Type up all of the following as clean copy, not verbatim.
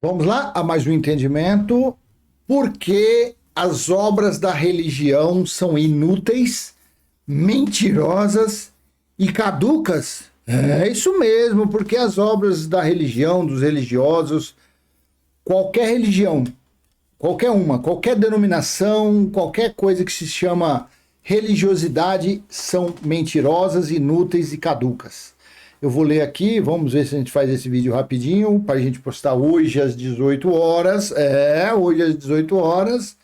Vamos lá a mais um entendimento. Por que as obras da religião são inúteis, mentirosas e caducas? É isso mesmo, porque as obras da religião, dos religiosos, qualquer religião, qualquer uma, qualquer denominação, qualquer coisa que se chama religiosidade, são mentirosas, inúteis e caducas. Eu vou ler aqui, vamos ver se a gente faz esse vídeo rapidinho, para a gente postar hoje às 18 horas. Hoje às 18 horas.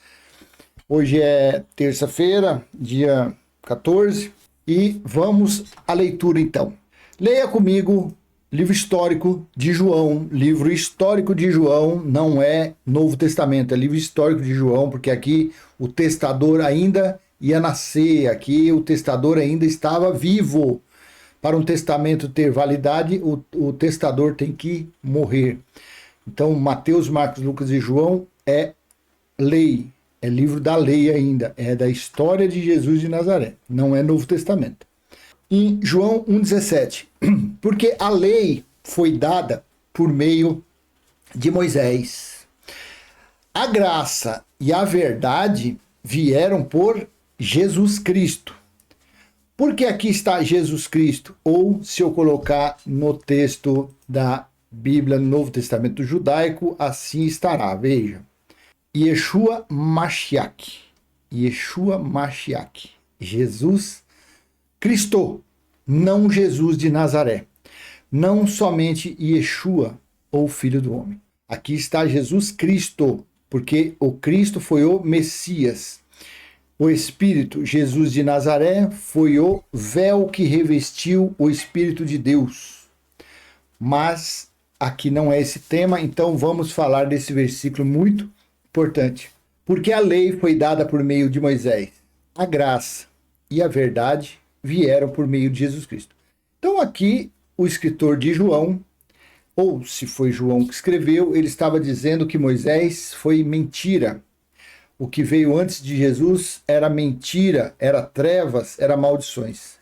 Hoje é terça-feira, dia 14. E vamos à leitura então. Leia comigo livro histórico de João. Livro histórico de João, não é Novo Testamento, é livro histórico de João, porque aqui o testador ainda ia nascer, aqui o testador ainda estava vivo. Para um testamento ter validade, o testador tem que morrer. Então, Mateus, Marcos, Lucas e João é lei, é livro da lei ainda, é da história de Jesus de Nazaré, não é Novo Testamento. Em João 1,17, porque a lei foi dada por meio de Moisés. A graça e a verdade vieram por Jesus Cristo. Porque aqui está Jesus Cristo, ou se eu colocar no texto da Bíblia, no Novo Testamento judaico, assim estará, veja. Yeshua Mashiach, Yeshua Mashiach, Jesus Cristo, não Jesus de Nazaré, não somente Yeshua, ou Filho do Homem. Aqui está Jesus Cristo, porque o Cristo foi o Messias. O Espírito, Jesus de Nazaré, foi o véu que revestiu o Espírito de Deus. Mas aqui não é esse tema, então vamos falar desse versículo muito importante. Porque a lei foi dada por meio de Moisés, a graça e a verdade vieram por meio de Jesus Cristo. Então aqui o escritor de João, ou se foi João que escreveu, ele estava dizendo que Moisés foi mentira. O que veio antes de Jesus era mentira, era trevas, eram maldições.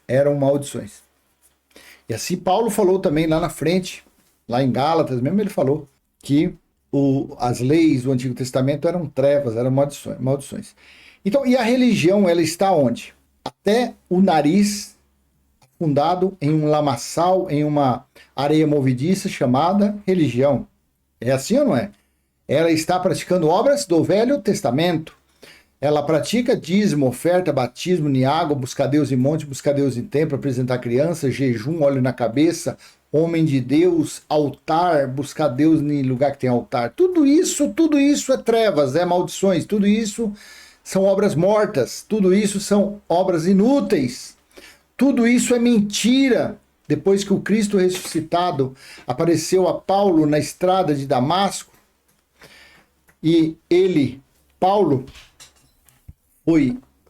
E assim Paulo falou também lá na frente, lá em Gálatas mesmo, ele falou que as leis do Antigo Testamento eram trevas, eram maldições. Então, e a religião, ela está onde? Até o nariz afundado em um lamaçal, em uma areia movediça chamada religião. É assim ou não é? Ela está praticando obras do Velho Testamento. Ela pratica dízimo, oferta, batismo, niágua, buscar Deus em monte, buscar Deus em templo, apresentar criança, jejum, óleo na cabeça, homem de Deus, altar, buscar Deus em lugar que tem altar. Tudo isso é trevas, é maldições, tudo isso são obras mortas, tudo isso são obras inúteis, tudo isso é mentira. Depois que o Cristo ressuscitado apareceu a Paulo na estrada de Damasco, e Paulo,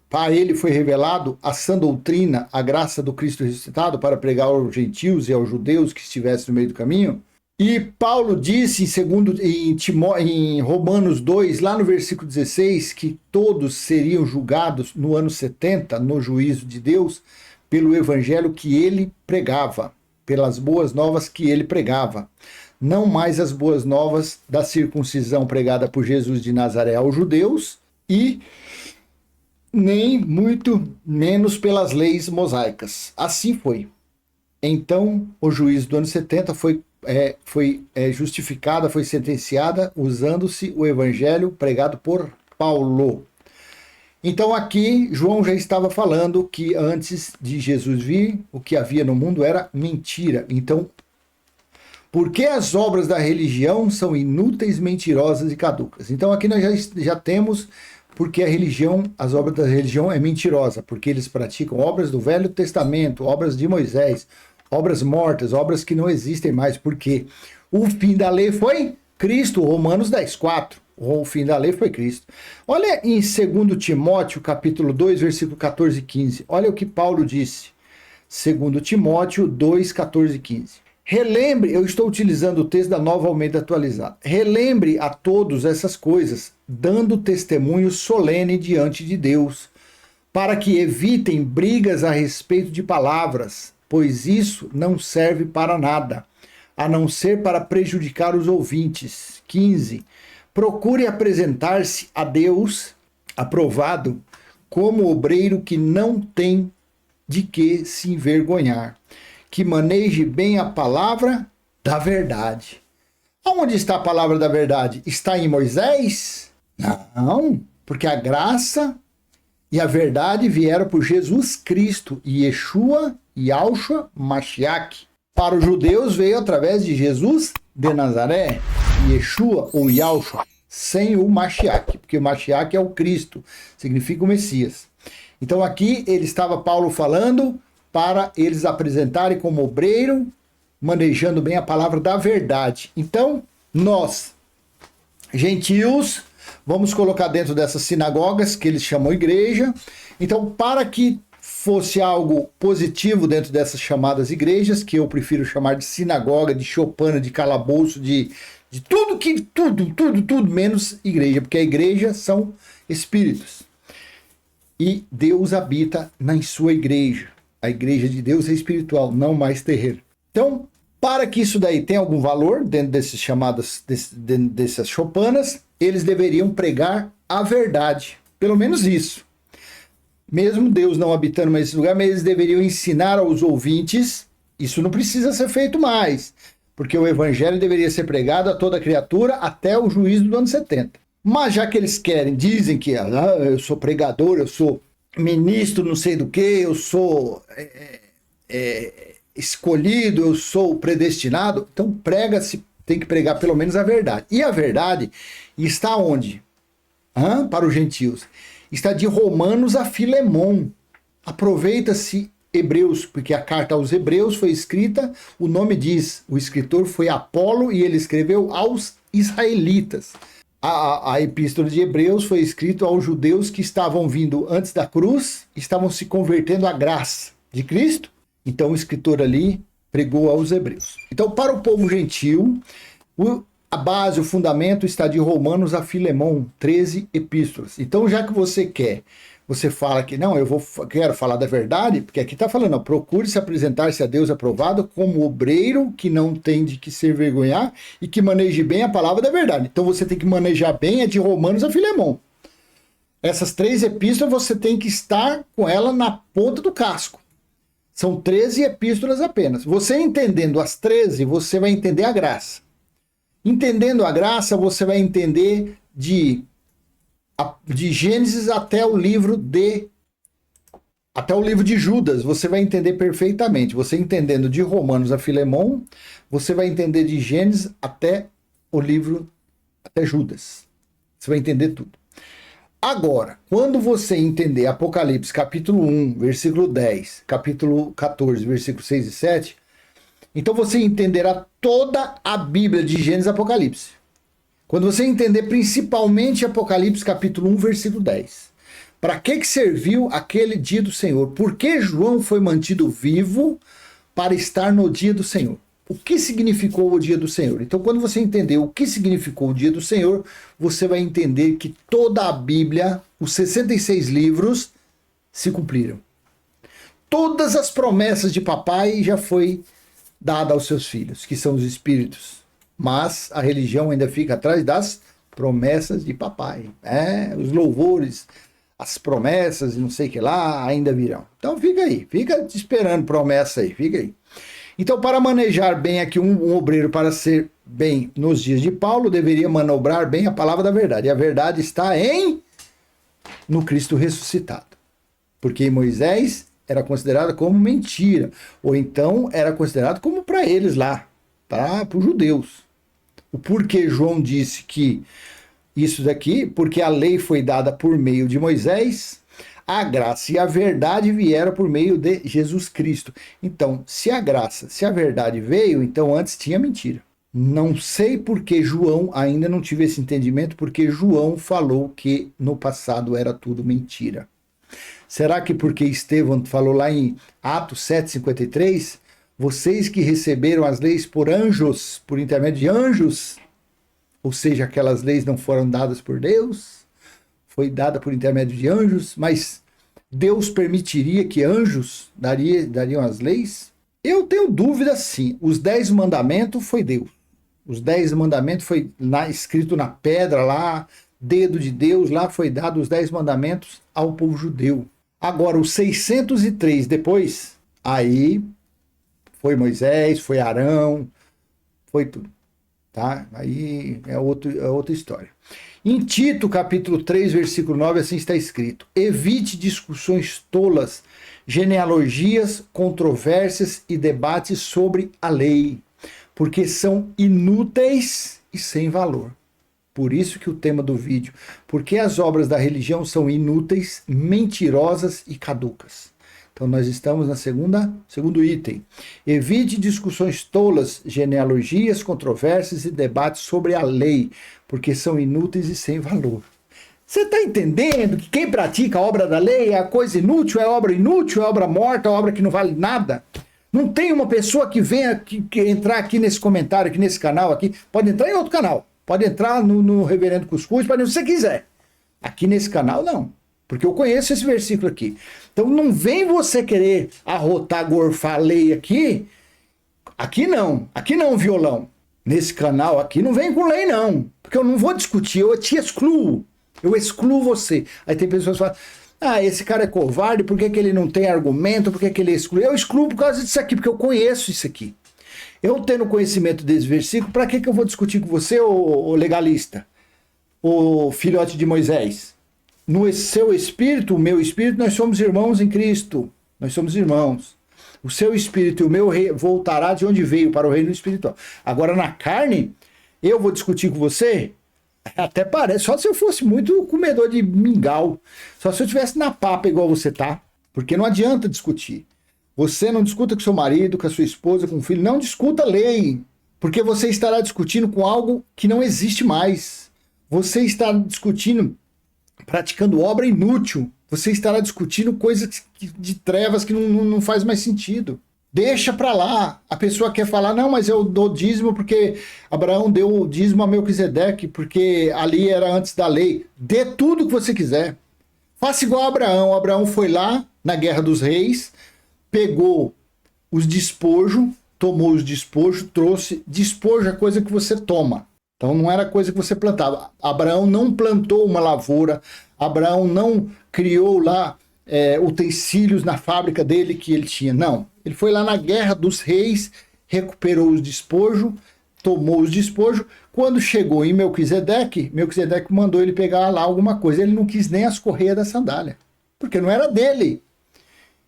para ele foi revelado a sã doutrina, a graça do Cristo ressuscitado para pregar aos gentios e aos judeus que estivessem no meio do caminho. E Paulo disse em Romanos 2, lá no versículo 16, que todos seriam julgados no ano 70, no juízo de Deus, pelo evangelho que ele pregava, pelas boas novas que ele pregava. Não mais as boas novas da circuncisão pregada por Jesus de Nazaré aos judeus e nem muito menos pelas leis mosaicas. Assim foi. Então, o juízo do ano 70 foi justificada, foi sentenciada usando-se o evangelho pregado por Paulo. Então aqui João já estava falando que antes de Jesus vir, o que havia no mundo era mentira. Então, por que as obras da religião são inúteis, mentirosas e caducas? Então aqui nós já temos porque as obras da religião é mentirosa, porque eles praticam obras do Velho Testamento, obras de Moisés, obras mortas, obras que não existem mais, porque o fim da lei foi Cristo, Romanos 10:4. O fim da lei foi Cristo. Olha em 2 Timóteo, capítulo 2, versículo 14 e 15. Olha o que Paulo disse. 2 Timóteo 2, 14 e 15. Relembre, eu estou utilizando o texto da Nova Almeida atualizada. Relembre a todos essas coisas, dando testemunho solene diante de Deus, para que evitem brigas a respeito de palavras, pois isso não serve para nada, a não ser para prejudicar os ouvintes. 15. Procure apresentar-se a Deus aprovado como obreiro que não tem de que se envergonhar, que maneje bem a palavra da verdade. Onde está a palavra da verdade? Está em Moisés? Não, porque a graça e a verdade vieram por Jesus Cristo, Yeshua, Yahshua, Mashiach. Para os judeus veio através de Jesus de Nazaré, Yeshua ou Yahshua, sem o Mashiach, porque o Mashiach é o Cristo, significa o Messias. Então aqui Paulo falando para eles apresentarem como obreiro, manejando bem a palavra da verdade. Então, nós, gentios, vamos colocar dentro dessas sinagogas, que eles chamam igreja. Então, para que fosse algo positivo dentro dessas chamadas igrejas, que eu prefiro chamar de sinagoga, de choupana, de calabouço, de tudo, menos igreja, porque a igreja são espíritos. E Deus habita na sua igreja. A igreja de Deus é espiritual, não mais terreno. Então, para que isso daí tenha algum valor dentro desses chamadas, dessas choupanas, eles deveriam pregar a verdade. Pelo menos isso. Mesmo Deus não habitando mais esse lugar, mas eles deveriam ensinar aos ouvintes. Isso não precisa ser feito mais, porque o evangelho deveria ser pregado a toda criatura até o juízo do ano 70. Mas já que eles dizem que eu sou pregador, eu sou ministro não sei do que, eu sou escolhido, eu sou predestinado, então prega-se, tem que pregar pelo menos a verdade. E a verdade está onde? Para os gentios. Está de Romanos a Filemon. Aproveita-se Hebreus, porque a carta aos Hebreus foi escrita, o nome diz, o escritor foi Apolo e ele escreveu aos israelitas. A epístola de Hebreus foi escrita aos judeus que estavam vindo antes da cruz, estavam se convertendo à graça de Cristo. Então o escritor ali pregou aos hebreus. Então para o povo gentil, a base, o fundamento está de Romanos a Filemon, 13 epístolas. Então já que você fala que não, quero falar da verdade, porque aqui está falando, procure se apresentar-se a Deus aprovado como obreiro que não tem de que se envergonhar e que maneje bem a palavra da verdade. Então você tem que manejar bem a de Romanos a Filemon. Essas 3 epístolas você tem que estar com ela na ponta do casco. São 13 epístolas apenas. Você entendendo as 13, você vai entender a graça. Entendendo a graça, você vai entender de Gênesis até o livro de Judas, você vai entender perfeitamente. Você entendendo de Romanos a Filemon, você vai entender de Gênesis até Judas. Você vai entender tudo. Agora, quando você entender Apocalipse capítulo 1, versículo 10, capítulo 14, versículo 6 e 7, então você entenderá toda a Bíblia de Gênesis e Apocalipse. Quando você entender principalmente Apocalipse capítulo 1, versículo 10. Para que serviu aquele dia do Senhor? Por que João foi mantido vivo para estar no dia do Senhor? O que significou o dia do Senhor? Então, quando você entender o que significou o dia do Senhor, você vai entender que toda a Bíblia, os 66 livros, se cumpriram. Todas as promessas de papai já foi dada aos seus filhos, que são os espíritos. Mas a religião ainda fica atrás das promessas de papai. Os louvores, as promessas, não sei o que lá, ainda virão. Então fica aí, fica esperando promessa aí, fica aí. Então, para manejar bem aqui um obreiro, para ser bem nos dias de Paulo, deveria manobrar bem a palavra da verdade. E a verdade está no Cristo ressuscitado. Porque em Moisés era considerada como mentira, ou então era considerado como para eles lá, para os judeus. O porquê João disse que isso daqui, porque a lei foi dada por meio de Moisés, a graça e a verdade vieram por meio de Jesus Cristo. Então, se a graça, se a verdade veio, então antes tinha mentira. Não sei por que João ainda não tive esse entendimento, porque João falou que no passado era tudo mentira. Será que porque Estevão falou lá em Atos 7,53, vocês que receberam as leis por anjos, por intermédio de anjos, ou seja, aquelas leis não foram dadas por Deus, foi dada por intermédio de anjos, mas Deus permitiria que anjos dariam as leis? Eu tenho dúvida sim. Os 10 mandamentos foi Deus. Os 10 mandamentos foi escrito na pedra lá, dedo de Deus, lá foi dado os 10 mandamentos ao povo judeu. Agora, os 603 depois, aí foi Moisés, foi Arão, foi tudo. Tá? Aí é outra história. Em Tito, capítulo 3, versículo 9, assim está escrito: evite discussões tolas, genealogias, controvérsias e debates sobre a lei, porque são inúteis e sem valor. Por isso que o tema do vídeo, porque as obras da religião são inúteis, mentirosas e caducas. Então nós estamos na segundo item. Evite discussões tolas, genealogias, controvérsias e debates sobre a lei, porque são inúteis e sem valor. Você está entendendo que quem pratica a obra da lei é a coisa inútil, é obra inútil, é obra morta, é obra que não vale nada? Não tem uma pessoa que venha que entrar aqui nesse comentário, aqui nesse canal, aqui, pode entrar em outro canal, pode entrar no Reverendo Cuscuz, pode, se você quiser. Aqui nesse canal, não. Porque eu conheço esse versículo aqui. Então não vem você querer arrotar, gorfar a lei aqui. Aqui não violão. Nesse canal aqui não vem com lei não. Porque eu não vou discutir, eu te excluo. Eu excluo você. Aí tem pessoas que falam, esse cara é covarde, por que ele não tem argumento, por que ele exclui? Eu excluo por causa disso aqui, porque eu conheço isso aqui. Eu tendo conhecimento desse versículo, para que eu vou discutir com você, ô legalista? Ô filhote de Moisés? No seu espírito, o meu espírito, nós somos irmãos em Cristo. Nós somos irmãos. O seu espírito e o meu voltará de onde veio, para o reino espiritual. Agora, na carne, eu vou discutir com você? Até parece. Só se eu fosse muito comedor de mingau. Só se eu estivesse na papa igual você tá. Porque não adianta discutir. Você não discuta com seu marido, com a sua esposa, com o filho. Não discuta a lei. Porque você estará discutindo com algo que não existe mais. Você está discutindo, praticando obra inútil. Você estará discutindo coisas de trevas que não faz mais sentido. Deixa pra lá. A pessoa quer falar, não, mas eu dou dízimo porque Abraão deu o dízimo a Melquisedeque, porque ali era antes da lei. Dê tudo que você quiser. Faça igual a Abraão. Abraão foi lá na Guerra dos Reis, pegou os despojos, tomou os despojos, trouxe. Despojo é coisa que você toma. Então não era coisa que você plantava. Abraão não plantou uma lavoura, Abraão não criou lá utensílios na fábrica dele que ele tinha. Não. Ele foi lá na Guerra dos Reis, recuperou os despojos, tomou os despojos. Quando chegou em Melquisedeque, Melquisedeque mandou ele pegar lá alguma coisa. Ele não quis nem as correias da sandália, porque não era dele.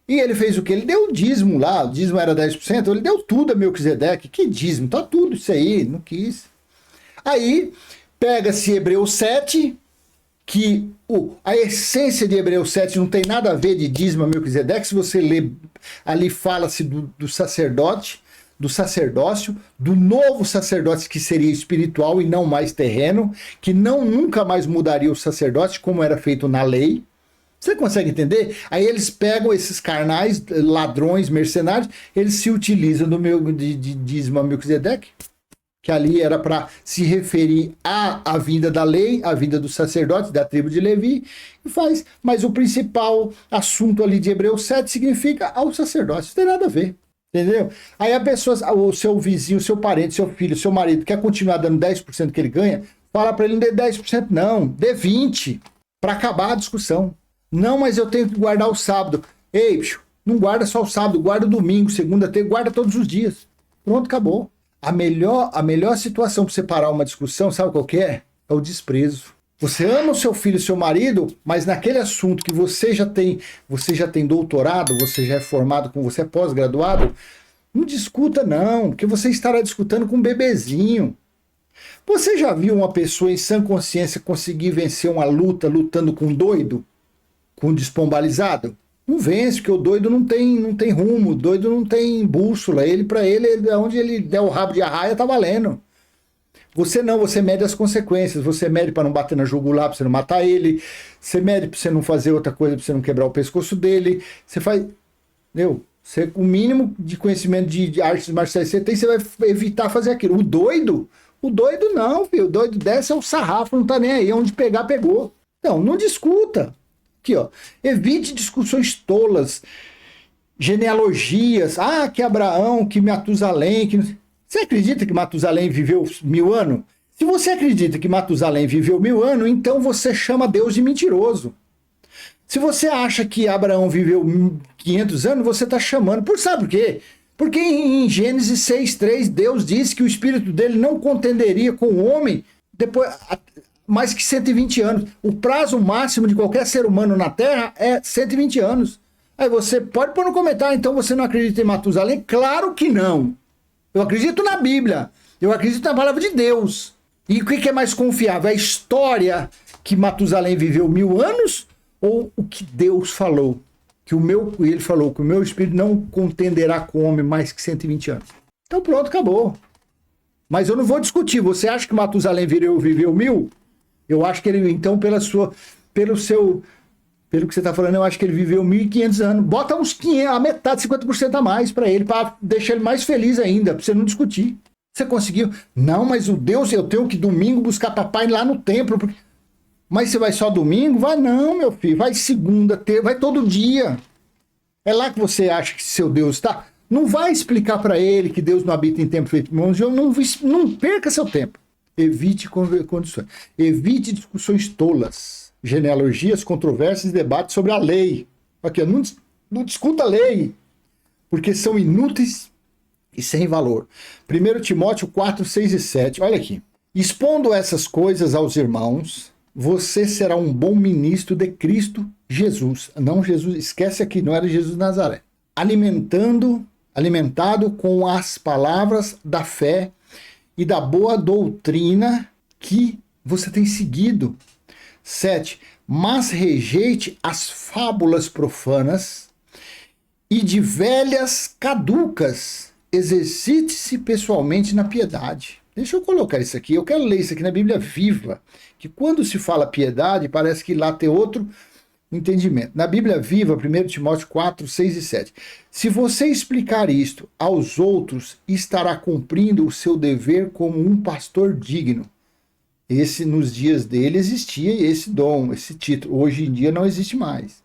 E ele fez o quê? Ele deu o dízimo lá, o dízimo era 10%, ele deu tudo a Melquisedeque. Que dízimo? Tá tudo isso aí, não quis. Aí, pega-se Hebreus 7, que a essência de Hebreus 7 não tem nada a ver de dízimo a Melquisedeque. Se você ler, ali fala-se do sacerdote, do sacerdócio, do novo sacerdócio que seria espiritual e não mais terreno, que nunca mais mudaria o sacerdócio como era feito na lei. Você consegue entender? Aí eles pegam esses carnais, ladrões, mercenários, eles se utilizam de dízimo a Melquisedeque, que ali era para se referir à vinda da lei, à vinda dos sacerdotes, da tribo de Levi, e faz. Mas o principal assunto ali de Hebreus 7 significa ao sacerdócio. Não tem nada a ver, entendeu? Aí a pessoa, o seu vizinho, o seu parente, seu filho, seu marido, quer continuar dando 10% que ele ganha, fala para ele não dê 10%, não, dê 20%, para acabar a discussão. Não, mas eu tenho que guardar o sábado. Ei, bicho, não guarda só o sábado, guarda o domingo, segunda, terça, guarda todos os dias. Pronto, acabou. A melhor situação para você parar uma discussão, sabe qual que é? É o desprezo. Você ama o seu filho, o seu marido, mas naquele assunto que você já tem doutorado, você já é formado, você é pós-graduado, não discuta não, porque você estará discutindo com um bebezinho. Você já viu uma pessoa em sã consciência conseguir vencer uma luta lutando com um doido? Com um despombalizado? Não vence, porque o doido não tem rumo, o doido não tem bússola. Para ele, onde ele der o rabo de arraia, tá valendo. Você não, você mede as consequências, você mede para não bater na jugular, para você não matar ele, você mede para você não fazer outra coisa, para você não quebrar o pescoço dele, você faz, entendeu? O mínimo de conhecimento de artes marciais você tem, você vai evitar fazer aquilo. O doido não, filho, o doido desce é o sarrafo, não tá nem aí, onde pegar, pegou. Então, não discuta. Aqui, ó, evite discussões tolas, genealogias, que Abraão, que Matusalém, que... Você acredita que Matusalém viveu 1000 anos? Se você acredita que Matusalém viveu 1000 anos, então você chama Deus de mentiroso. Se você acha que Abraão viveu 500 anos, você está chamando. Sabe por quê? Porque em Gênesis 6:3, Deus disse que o espírito dele não contenderia com o homem depois mais que 120 anos. O prazo máximo de qualquer ser humano na Terra é 120 anos. Aí você pode pôr no comentário, então você não acredita em Matusalém? Claro que não. Eu acredito na Bíblia. Eu acredito na palavra de Deus. E o que é mais confiável? A história que Matusalém viveu 1000 anos ou o que Deus falou? Ele falou que o meu espírito não contenderá com o homem mais que 120 anos. Então pronto, acabou. Mas eu não vou discutir. Você acha que Matusalém viveu 1000? Eu acho que ele, então, pelo que você está falando, eu acho que ele viveu 1500 anos. Bota uns 500, a metade, 50% a mais para ele, para deixar ele mais feliz ainda, para você não discutir. Você conseguiu? Não, mas o Deus, eu tenho que domingo buscar papai lá no templo. Mas você vai só domingo? Vai não, meu filho. Vai segunda, vai todo dia. É lá que você acha que seu Deus está. Não vai explicar para ele que Deus não habita em templo feito mãos. Não perca seu tempo. Evite condições. Evite discussões tolas. Genealogias, controvérsias e debates sobre a lei. Aqui, não discuta a lei, porque são inúteis e sem valor. 1 Timóteo 4, 6 e 7. Olha aqui. Expondo essas coisas aos irmãos, você será um bom ministro de Cristo Jesus. Não Jesus, esquece aqui, não era Jesus de Nazaré. Alimentado com as palavras da fé e da boa doutrina que você tem seguido. 7. Mas rejeite as fábulas profanas e de velhas caducas. Exercite-se pessoalmente na piedade. Deixa eu colocar isso aqui. Eu quero ler isso aqui na Bíblia Viva, que quando se fala piedade, parece que lá tem outro entendimento. Na Bíblia Viva, 1 Timóteo 4, 6 e 7. Se você explicar isto aos outros, estará cumprindo o seu dever como um pastor digno. Nos dias dele existia esse dom, esse título. Hoje em dia não existe mais.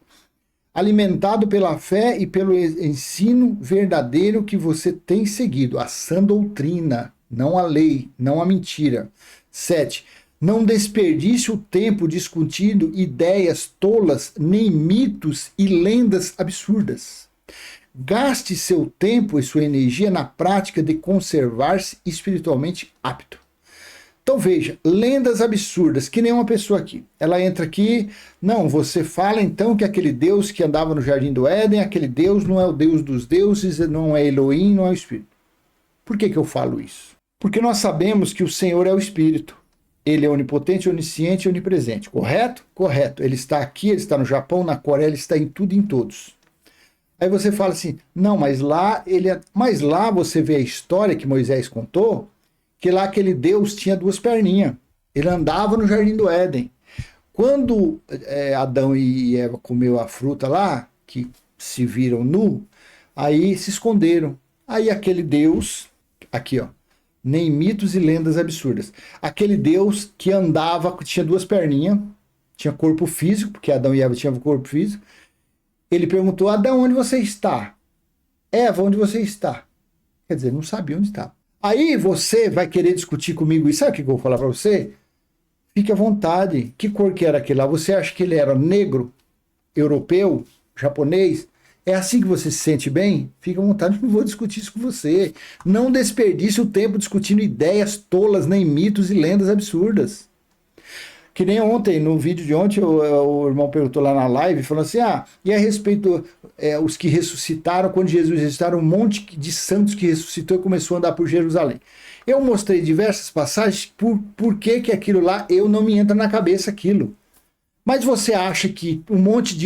Alimentado pela fé e pelo ensino verdadeiro que você tem seguido, a sã doutrina, não a lei, não a mentira. 7. Não desperdice o tempo discutindo ideias tolas, nem mitos e lendas absurdas. Gaste seu tempo e sua energia na prática de conservar-se espiritualmente apto. Então veja, lendas absurdas, que nem uma pessoa aqui. Ela entra aqui, não, você fala então que aquele Deus que andava no Jardim do Éden, aquele Deus não é o Deus dos deuses, não é Elohim, não é o Espírito. Por que eu falo isso? Porque nós sabemos que o Senhor é o Espírito. Ele é onipotente, onisciente e onipresente. Correto? Correto. Ele está aqui, ele está no Japão, na Coreia, ele está em tudo e em todos. Aí você fala assim, não, mas lá você vê a história que Moisés contou, que lá aquele Deus tinha 2 perninhas. Ele andava no Jardim do Éden. Quando Adão e Eva comeu a fruta lá, que se viram nu, aí se esconderam. Aí aquele Deus, aqui ó, nem mitos e lendas absurdas. Aquele Deus que andava, que tinha 2 perninhas, tinha corpo físico, porque Adão e Eva tinham corpo físico. Ele perguntou, Adão, onde você está? Eva, onde você está? Quer dizer, não sabia onde estava. Aí você vai querer discutir comigo e sabe o que eu vou falar para você? Fique à vontade. Que cor que era aquele lá? Você acha que ele era negro, europeu, japonês? É assim que você se sente bem? Fique à vontade, não vou discutir isso com você. Não desperdice o tempo discutindo ideias tolas, nem mitos e lendas absurdas. Que nem ontem, no vídeo de ontem, o irmão perguntou lá na live, falou assim, e a respeito os que ressuscitaram, quando Jesus ressuscitaram, um monte de santos que ressuscitou e começou a andar por Jerusalém. Eu mostrei diversas passagens por que aquilo lá, não me entra na cabeça aquilo. Mas você acha que um monte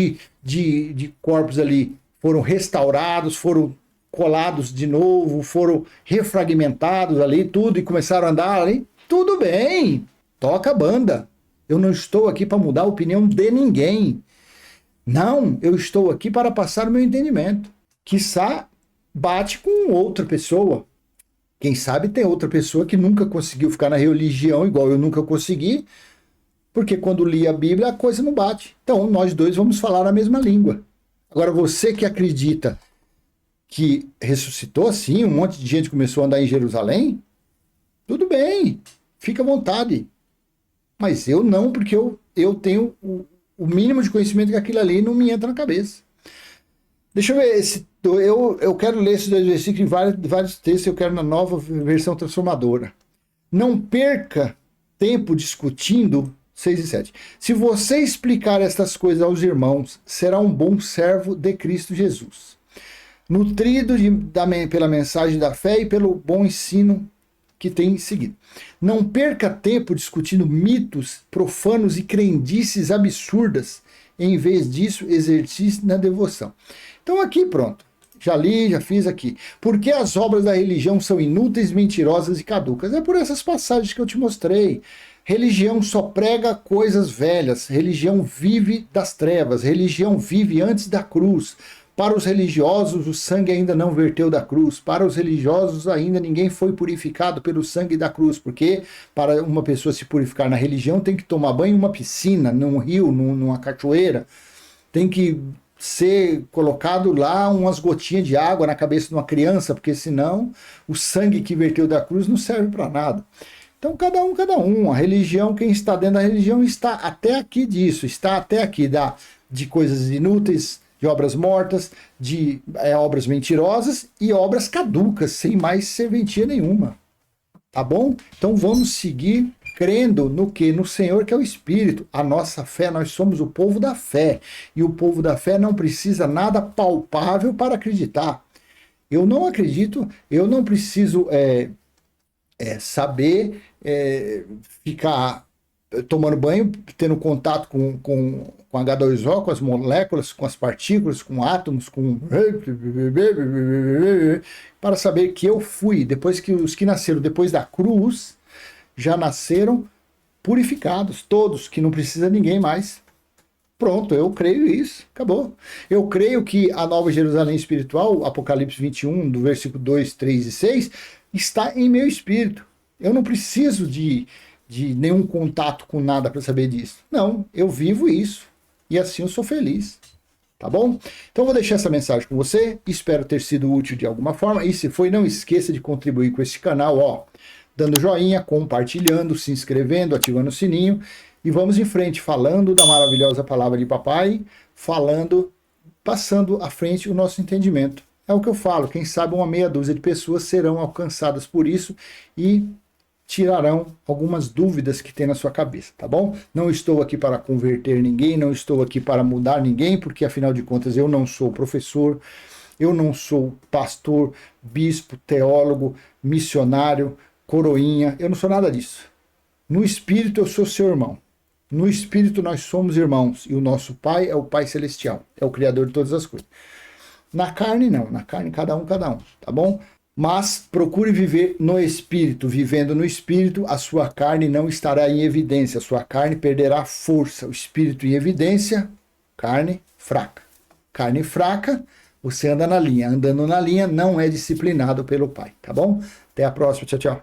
de corpos ali foram restaurados, foram colados de novo, foram refragmentados ali, tudo, e começaram a andar ali? Tudo bem, toca a banda. Eu não estou aqui para mudar a opinião de ninguém. Não, eu estou aqui para passar o meu entendimento. Quiçá bate com outra pessoa. Quem sabe tem outra pessoa que nunca conseguiu ficar na religião igual eu nunca consegui, porque quando li a Bíblia a coisa não bate. Então nós dois vamos falar a mesma língua. Agora você que acredita que ressuscitou, sim, um monte de gente começou a andar em Jerusalém, tudo bem, fica à vontade. Mas eu não, porque eu tenho o mínimo de conhecimento que aquilo ali não me entra na cabeça. Deixa eu ver, eu quero ler esses 2 versículos em vários textos, eu quero na nova versão transformadora. Não perca tempo discutindo, 6 e 7. Se você explicar estas coisas aos irmãos, será um bom servo de Cristo Jesus, nutrido pela mensagem da fé e pelo bom ensino que tem seguido. Não perca tempo discutindo mitos profanos e crendices absurdas. Em vez disso, exercite na devoção. Então aqui, pronto. Já li, já fiz aqui. Por que as obras da religião são inúteis, mentirosas e caducas? É por essas passagens que eu te mostrei. Religião só prega coisas velhas. Religião vive das trevas. Religião vive antes da cruz. Para os religiosos, o sangue ainda não verteu da cruz. Para os religiosos, ainda ninguém foi purificado pelo sangue da cruz. Porque para uma pessoa se purificar na religião, tem que tomar banho em uma piscina, num rio, numa cachoeira. Tem que ser colocado lá umas gotinhas de água na cabeça de uma criança, porque senão o sangue que verteu da cruz não serve para nada. Então, cada um. A religião, quem está dentro da religião está até aqui disso, está até aqui de coisas inúteis, de obras mortas, de obras mentirosas e obras caducas, sem mais serventia nenhuma. Tá bom? Então vamos seguir crendo no que? No Senhor, que é o Espírito. A nossa fé, nós somos o povo da fé. E o povo da fé não precisa nada palpável para acreditar. Eu não acredito, eu não preciso saber ficar tomando banho, tendo contato com H2O, com as moléculas, com as partículas, com átomos, para saber que eu fui, depois que os que nasceram depois da cruz, já nasceram purificados, todos, que não precisa ninguém mais. Pronto, eu creio isso, acabou. Eu creio que a Nova Jerusalém espiritual, Apocalipse 21, do versículo 2, 3 e 6, está em meu espírito. Eu não preciso de nenhum contato com nada para saber disso. Não, eu vivo isso. E assim eu sou feliz. Tá bom? Então eu vou deixar essa mensagem com você. Espero ter sido útil de alguma forma. E se foi, não esqueça de contribuir com esse canal, ó, dando joinha, compartilhando, se inscrevendo, ativando o sininho. E vamos em frente, falando da maravilhosa palavra de papai, passando à frente o nosso entendimento. É o que eu falo, quem sabe uma meia dúzia de pessoas serão alcançadas por isso e tirarão algumas dúvidas que tem na sua cabeça, tá bom? Não estou aqui para converter ninguém, não estou aqui para mudar ninguém, porque afinal de contas eu não sou professor, eu não sou pastor, bispo, teólogo, missionário, coroinha, eu não sou nada disso. No espírito eu sou seu irmão. No espírito nós somos irmãos e o nosso Pai é o Pai Celestial, é o Criador de todas as coisas. Na carne não, na carne cada um, tá bom? Mas procure viver no espírito, vivendo no espírito, a sua carne não estará em evidência, a sua carne perderá força, o espírito em evidência, carne fraca. Carne fraca, você anda na linha, andando na linha não é disciplinado pelo Pai, tá bom? Até a próxima, tchau, tchau.